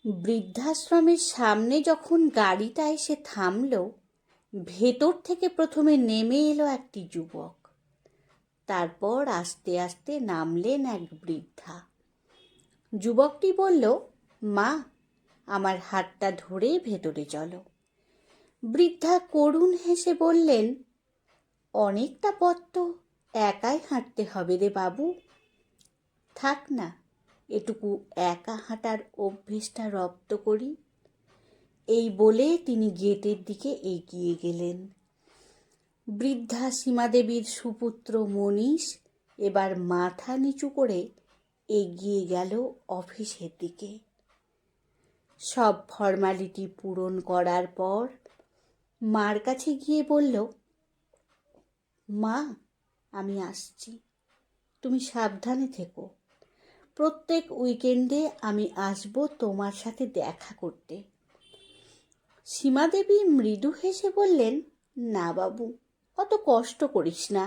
বৃদ্ধাশ্রমের সামনে যখন গাড়িটা এসে থামল, ভেতর থেকে প্রথমে নেমে এলো একটি যুবক। তারপর আস্তে আস্তে নামলেন এক বৃদ্ধা। যুবকটি বলল, মা, আমার হাতটা ধরে ভেতরে চলো। বৃদ্ধা করুণ হেসে বললেন, অনেকটা পথ তো একাই হাঁটতে হবে রে বাবু, থাক না, এটুকু একা হাঁটার অভ্যেসটা রপ্ত করি। এই বলে তিনি গেটের দিকে এগিয়ে গেলেন। বৃদ্ধা সীমাদেবীর সুপুত্র মনীষ এবার মাথা নিচু করে এগিয়ে গেল অফিসের দিকে। সব ফর্মালিটি পূরণ করার পর মার কাছে গিয়ে বলল, মা, আমি আসছি, তুমি সাবধানে থেকো। প্রত্যেক উইকেন্ডে আমি আসব তোমার সাথে দেখা করতে। সীমাদেবী মৃদু হেসে বললেন, না বাবু, অত কষ্ট করিস না,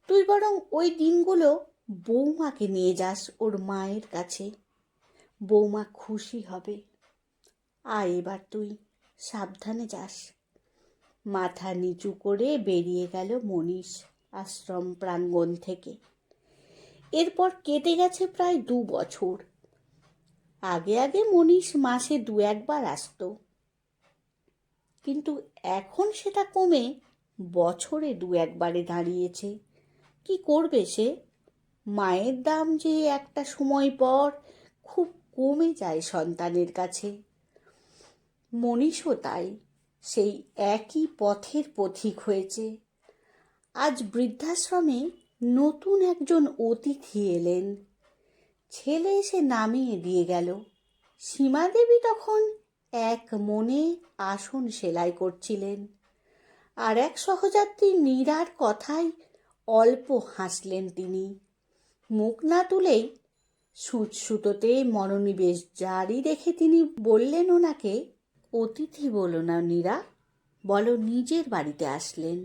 তুই বরং ওই দিনগুলো বৌমাকে নিয়ে যাস ওর মায়ের কাছে, বৌমা খুশি হবে। আয় এবার তুই, সাবধানে যাস। মাথা নিচু করে বেরিয়ে গেল মনীষ আশ্রম প্রাঙ্গণ থেকে। এরপর কেটে গেছে প্রায় 2 বছর। আগে আগে মনীষ মাসে 2-1 বার আসতো, কিন্তু এখন সেটা কমে বছরে 2-1 বারে দাঁড়িয়েছে। কি করবে সে? মায়ের দাম যে একটা সময় পর খুব কমে যায় সন্তানের কাছে। মনীষও তাই, সেই একই পথের পথিক হয়েছে। আজ বৃদ্ধাশ্রমে নতুন একজন অতিথি এলেন। ছেলে এসে নামিয়ে দিয়ে গেল। সীমাদেবী তখন এক মনে আসন সেলাই করছিলেন, আর এক সহযাত্রী নীরার কথায় অল্প হাসলেন তিনি। মুখ না তুলেই সুতোতে মনোনিবেশ জারি রেখে তিনি বললেন ওনাকে, অতিথি বলো না নীরা, বলো নিজের বাড়িতে আসলেন।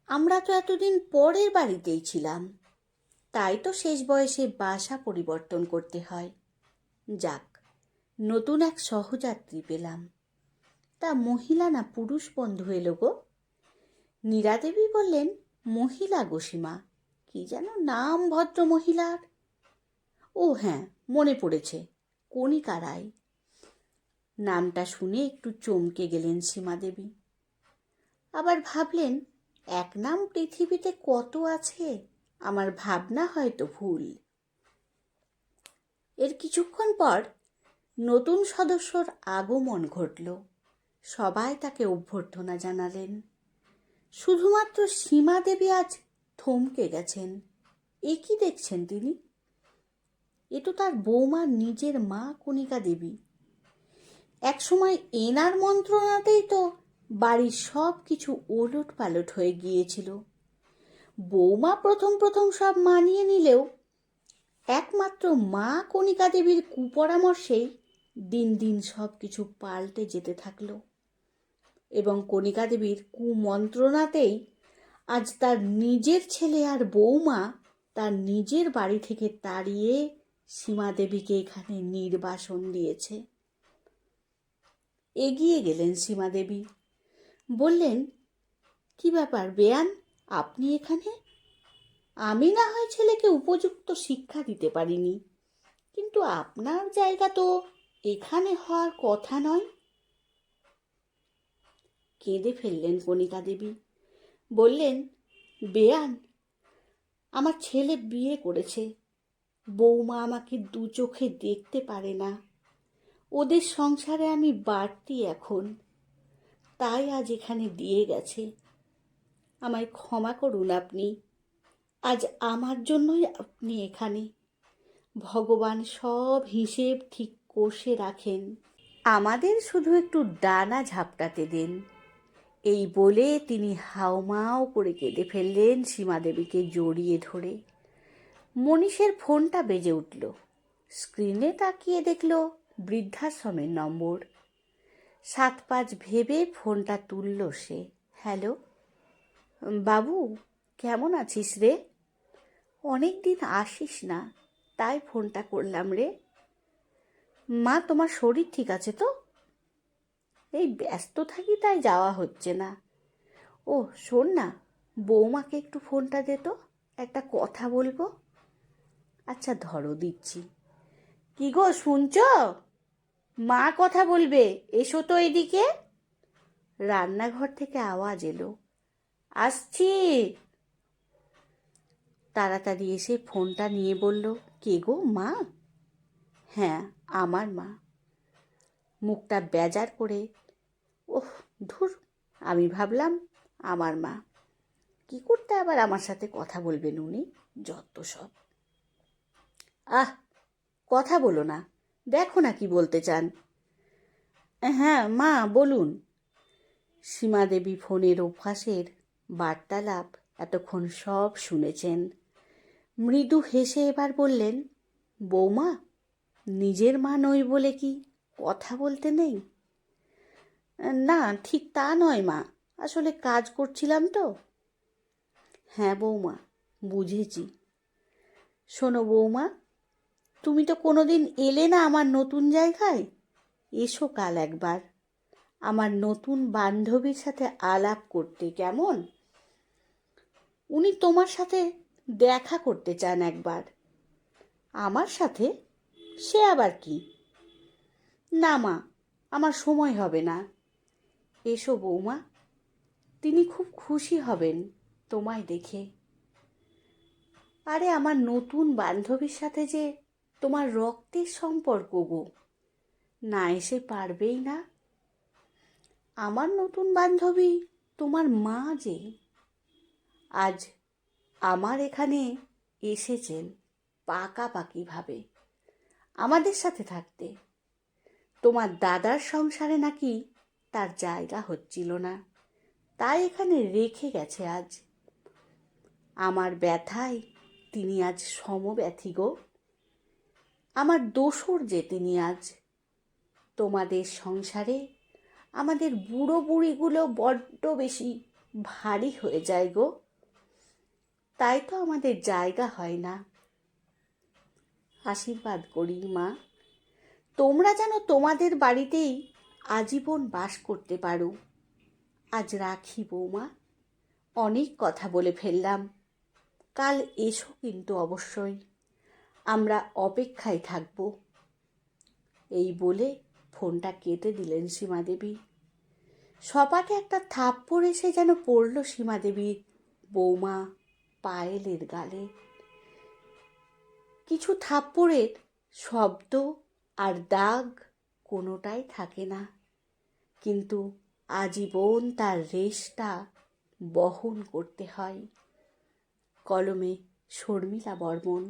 আমরা তো এতদিন পরের বাড়িতেই ছিলাম, তাই তো শেষ বয়সে বাসা পরিবর্তন করতে হয়। যাক, নতুন এক সহযাত্রী পেলাম। তা মহিলা না পুরুষ বন্ধু এলো গো? নীরাদেবী বললেন, মহিলা গো সীমা, কি যেন নাম ভদ্র মহিলার? ও হ্যাঁ, মনে পড়েছে, কণিকা রায়। নামটা শুনে একটু চমকে গেলেন সীমাদেবী। আবার ভাবলেন, এক নাম পৃথিবীতে কত আছে, আমার ভাবনা হয়তো ভুল। এর কিছুক্ষণ পর নতুন সদস্যর আগমন ঘটল। সবাই তাকে অভ্যর্থনা জানালেন। শুধুমাত্র সীমাদেবী আজ থমকে গেছেন। এ কি দেখছেন তিনি? এ তো তার বৌমার নিজের মা কণিকা দেবী। একসময় এনার মন্ত্রণাতেই তো বাড়ির সব কিছু ওলট পালট হয়ে গিয়েছিল। বৌমা প্রথম প্রথম সব মানিয়ে নিলেও একমাত্র মা কণিকা দেবীর কুপরামর্শেই দিন দিন সব কিছু পাল্টে যেতে থাকলো, এবং কণিকা দেবীর কুমন্ত্রণাতেই আজ তার নিজের ছেলে আর বৌমা তার নিজের বাড়ি থেকে তাড়িয়ে সীমাদেবীকে এখানে নির্বাসন দিয়েছে। এগিয়ে গেলেন সীমাদেবী, বললেন, কি ব্যাপার বেয়ান, আপনি এখানে? আমি না হয় ছেলেকে উপযুক্ত শিক্ষা দিতে পারিনি, কিন্তু আপনার জায়গা তো এখানে হওয়ার কথা নয়। কেঁদে ফেললেন কণিকা দেবী, বললেন, বেয়ান, আমার ছেলে বিয়ে করেছে, বৌমা আমাকে 2 চোখে দেখতে পারে না, ওদের সংসারে আমি বাড়তি এখন, তাই আজ এখানে দিয়ে গেছে। আমায় ক্ষমা করুন আপনি, আজ আমার জন্যই আপনি এখানে। ভগবান সব হিসেব ঠিক কষে রাখেন, আমাদের শুধু একটু ডানা ঝাপটাতে দেন। এই বলে তিনি হাউমাউ করে কেঁদে ফেললেন সীমাদেবীকে জড়িয়ে ধরে। মনীষের ফোনটা বেজে উঠল। স্ক্রিনে তাকিয়ে দেখল বৃদ্ধাশ্রমের নম্বর। 7-5 ভেবে ফোনটা তুলল সে। হ্যালো বাবু, কেমন আছিস রে? অনেক দিন আসিস না, তাই ফোনটা করলাম রে। মা, তোমার শরীর ঠিক আছে তো? এই ব্যস্ত থাকি তাই যাওয়া হচ্ছে না। ও শোন না, বৌমাকে একটু ফোনটা দে তো, একটা কথা বলবো। আচ্ছা ধরো, দিচ্ছি। কি গো, শুনছো? মা কথা বলবে, এসো তো এদিকে। রান্নাঘর থেকে আওয়াজ এলো, আসছি। তাড়াতাড়ি এসে ফোনটা নিয়ে বলল, কে গো, মা? হ্যাঁ, আমার মা। মুখটা বেজার করে, ওহ ধুর, আমি ভাবলাম আমার মা। কি করতে আবার আমার সাথে কথা বলবেন উনি, যত সব। আহ, কথা বলো না, দেখো না কি বলতে চান। হ্যাঁ মা, বলুন। সীমা দেবী ফোনের অভ্যাসের বার্তালাপ এতক্ষণ সব শুনেছেন। মৃদু হেসে এবার বললেন, বৌমা, নিজের মা নই বলে কি কথা বলতে নেই? না, ঠিক তা নয় মা, আসলে কাজ করছিলাম তো। হ্যাঁ বৌমা, বুঝেছি। শোনো বৌমা, তুমি তো কোনোদিন এলে না আমার নতুন জায়গায়। এসো কাল একবার আমার নতুন বান্ধবীর সাথে আলাপ করতে, কেমন? উনি তোমার সাথে দেখা করতে চান একবার। আমার সাথে? সে আবার কি? না মা, আমার সময় হবে না। এসো বৌমা, তিনি খুব খুশি হবেন তোমায় দেখে। আরে আমার নতুন বান্ধবীর সাথে যে তোমার রক্তের সম্পর্ক গো, না এসে পারবেই না? আমার নতুন বান্ধবী তোমার মা যে। আজ আমার এখানে এসেছেন পাকাপাকিভাবে আমাদের সাথে থাকতে। তোমার দাদার সংসারে নাকি তার জায়গা হচ্ছিল না, তাই এখানে রেখে গেছে আজ। আমার ব্যথায় তিনি আজ সমব্যথী গো। আমার দোসর যে তিনি আজ। তোমাদের সংসারে আমাদের বুড়ো বুড়িগুলো বড্ড বেশি ভারী হয়ে যায় গো, তাই তো আমাদের জায়গা হয় না। আশীর্বাদ করি মা, তোমরা যেন তোমাদের বাড়িতেই আজীবন বাস করতে পারো। আজ রাখি বৌমা, অনেক কথা বলে ফেললাম। কাল এসো কিন্তু অবশ্যই, আমরা অপেক্ষায় থাকব। এই বলে ফোনটা কেটে দিলেন সীমাদেবী। সপাটে একটা থাপ্পড় এসে যেন পড়ল সীমাদেবীর বৌমা পায়েলের গালে। কিছু থাপ্পড়ের শব্দ আর দাগ কোনোটাই থাকে না, কিন্তু আজীবন তার রেশটা বহন করতে হয়। কলমে শর্মিলা বর্মন।